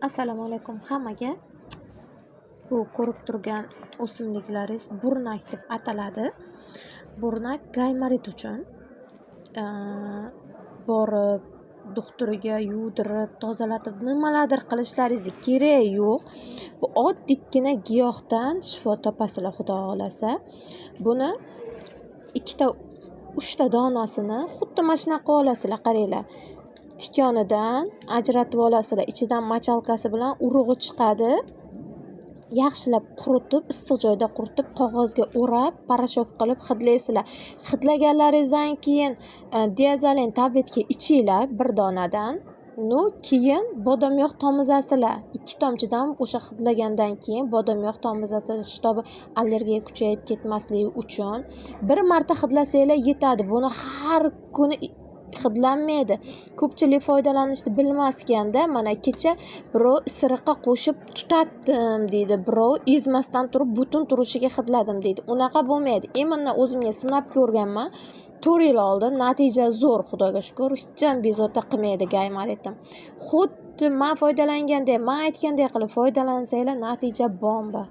Assalomu alaykum hammaga. Bu ko'rib turgan o'simliklaringiz burnak deb ataladi. Burnak gaymarit uchun borib doktoriga yuvdirib, tozalatib nimalardir qilishlaringizni keragi yo'q. Bu oddiygina giyohdan shifo topasizlar xudo xolasa. Buni 2-3 donasini xuddi mana shunaqa olasizlar, qaranglar. Tikonidan ajratib olasizlar. Ichidan machalkasi bilan urug'i chiqadi. Yaxshilab quritib, issiq joyda quritib, qog'ozga o'rab, parashok qilib hidlaysizlar. Hidlaganlaringizdan keyin diazolin tabletka ichinglar bir donadan. Keyin bodom yog' tomizasizlar. 2 tomchidan o'sha hidlagandan keyin bodom yog' tomizasiz, shitobi allergiya kuchayib ketmasligi uchun. Bir marta hidlasanglar yetadi. Buni har kuni hidlanmaydi. Ko'pchilik foydalanishni bilmaskanda, mana kecha birov isiriqqa qo'shib tutatdim deydi, birov ezmasdan turib butun turishiga hidladim deydi. Unaqa bo'lmaydi. Именно o'zimga sinab ko'rganman. 4 yil oldin natija zo'r, xudoga shukr. Hech ham bezovta qilmaydi gaymaritim. Xuddi men foydalangandek, men aytgandek qilib foydalansanglar, natija bomba.